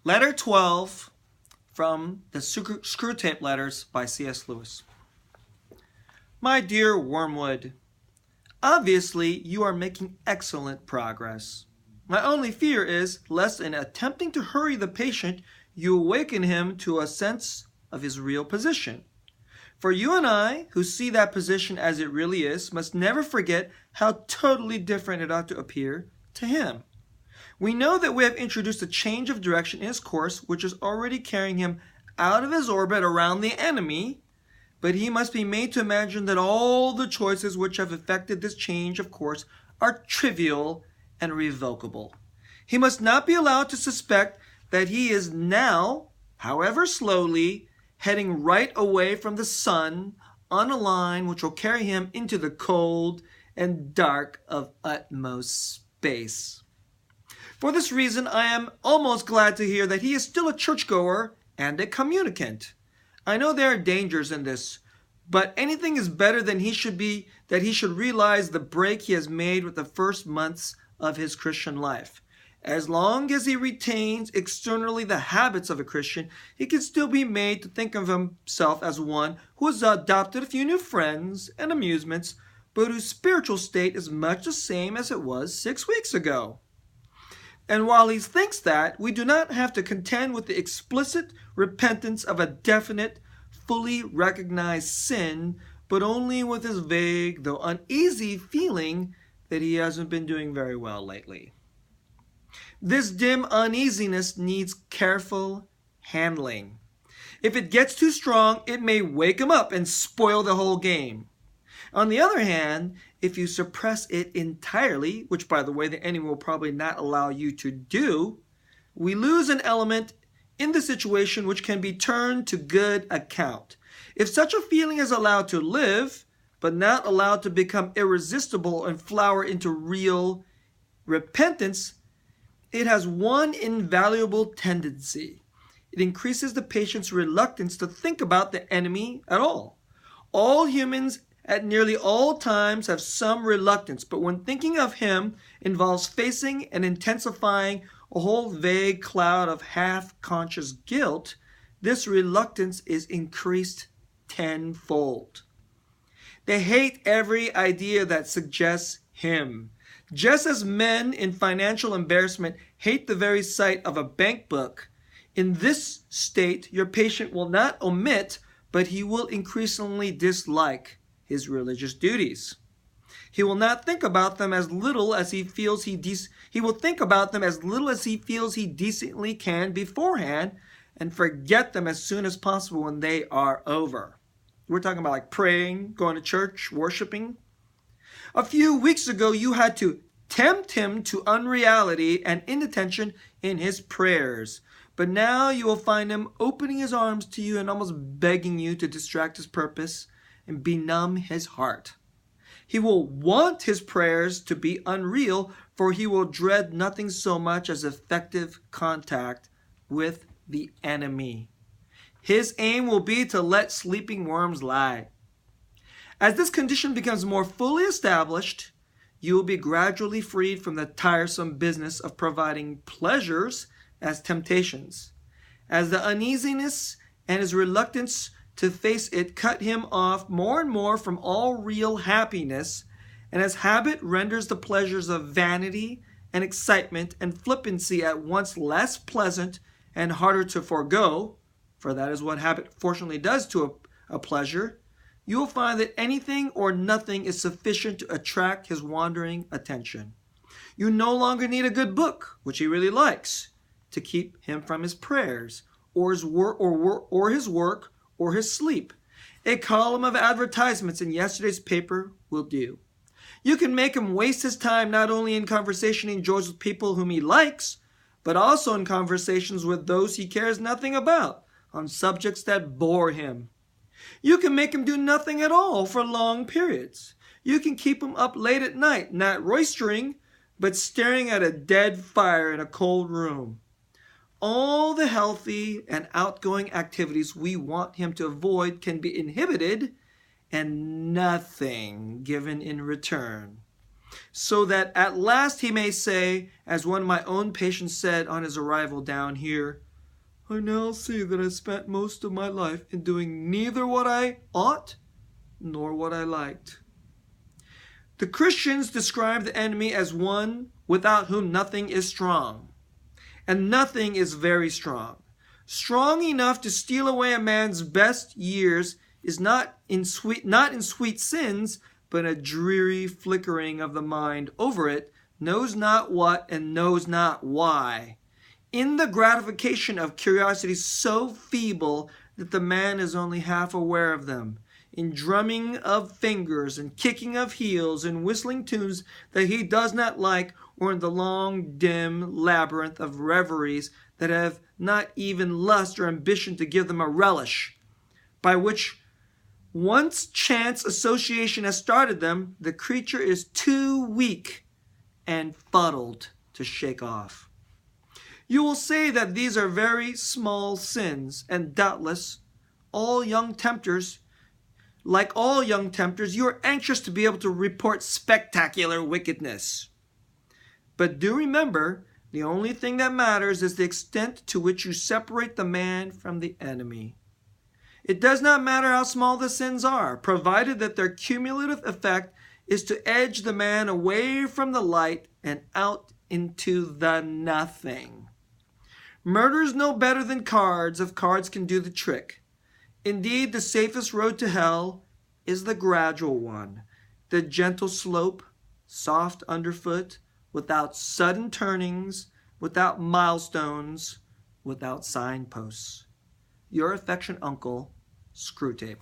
Letter 12 from the Screwtape Letters by C.S. Lewis. My dear Wormwood, obviously you are making excellent progress. My only fear is, lest in attempting to hurry the patient, you awaken him to a sense of his real position. For you and I, who see that position as it really is, must never forget how totally different it ought to appear to him. We know that we have introduced a change of direction in his course, which is already carrying him out of his orbit around the enemy, but he must be made to imagine that all the choices which have effected this change of course are trivial and revocable. He must not be allowed to suspect that he is now, however slowly, heading right away from the sun on a line which will carry him into the cold and dark of utmost space. For this reason, I am almost glad to hear that he is still a churchgoer and a communicant. I know there are dangers in this, but anything is better than he should realize the break he has made with the first months of his Christian life. As long as he retains externally the habits of a Christian, he can still be made to think of himself as one who has adopted a few new friends and amusements, but whose spiritual state is much the same as it was 6 weeks ago. And while he thinks that, we do not have to contend with the explicit repentance of a definite, fully recognized sin, but only with his vague, though uneasy feeling that he hasn't been doing very well lately. This dim uneasiness needs careful handling. If it gets too strong, it may wake him up and spoil the whole game. On the other hand, if you suppress it entirely, which by the way the enemy will probably not allow you to do, we lose an element in the situation which can be turned to good account. If such a feeling is allowed to live, but not allowed to become irresistible and flower into real repentance, it has one invaluable tendency. It increases the patient's reluctance to think about the enemy at all. All humans at nearly all times have some reluctance, but when thinking of him involves facing and intensifying a whole vague cloud of half-conscious guilt, this reluctance is increased tenfold. They hate every idea that suggests him. Just as men in financial embarrassment hate the very sight of a bank book, in this state your patient will not omit, but he will increasingly dislike his religious duties. He will not think about them as little as he feels he will think about them as little as he feels he decently can beforehand, and forget them as soon as possible when they are over. We're talking about like praying, going to church, worshiping. A few weeks ago, you had to tempt him to unreality and inattention in his prayers. But now you will find him opening his arms to you and almost begging you to distract his purpose and benumb his heart. He will want his prayers to be unreal, for he will dread nothing so much as effective contact with the enemy. His aim will be to let sleeping worms lie. As this condition becomes more fully established, you will be gradually freed from the tiresome business of providing pleasures as temptations. As the uneasiness and his reluctance to face it cut him off more and more from all real happiness, and as habit renders the pleasures of vanity and excitement and flippancy at once less pleasant and harder to forego, for that is what habit fortunately does to a pleasure, you will find that anything or nothing is sufficient to attract his wandering attention. You no longer need a good book, which he really likes, to keep him from his prayers, or his work, or his sleep. A column of advertisements in yesterday's paper will do. You can make him waste his time not only in conversation he enjoys with people whom he likes, but also in conversations with those he cares nothing about, on subjects that bore him. You can make him do nothing at all for long periods. You can keep him up late at night, not roistering, but staring at a dead fire in a cold room. All the healthy and outgoing activities we want him to avoid can be inhibited and nothing given in return. So that at last he may say, as one of my own patients said on his arrival down here, I now see that I spent most of my life in doing neither what I ought nor what I liked. The Christians describe the enemy as one without whom nothing is strong. And nothing is very strong. Strong enough to steal away a man's best years is not in sweet sins, but a dreary flickering of the mind over it, knows not what and knows not why. In the gratification of curiosity so feeble that the man is only half aware of them, in drumming of fingers and kicking of heels and whistling tunes that he does not like, or in the long, dim labyrinth of reveries that have not even lust or ambition to give them a relish, by which once chance association has started them, the creature is too weak and fuddled to shake off. You will say that these are very small sins, and doubtless, like all young tempters, you are anxious to be able to report spectacular wickedness. But do remember, the only thing that matters is the extent to which you separate the man from the enemy. It does not matter how small the sins are, provided that their cumulative effect is to edge the man away from the light and out into the nothing. Murder is no better than cards if cards can do the trick. Indeed, the safest road to hell is the gradual one, the gentle slope, soft underfoot, without sudden turnings, without milestones, without signposts. Your affectionate uncle, Screwtape.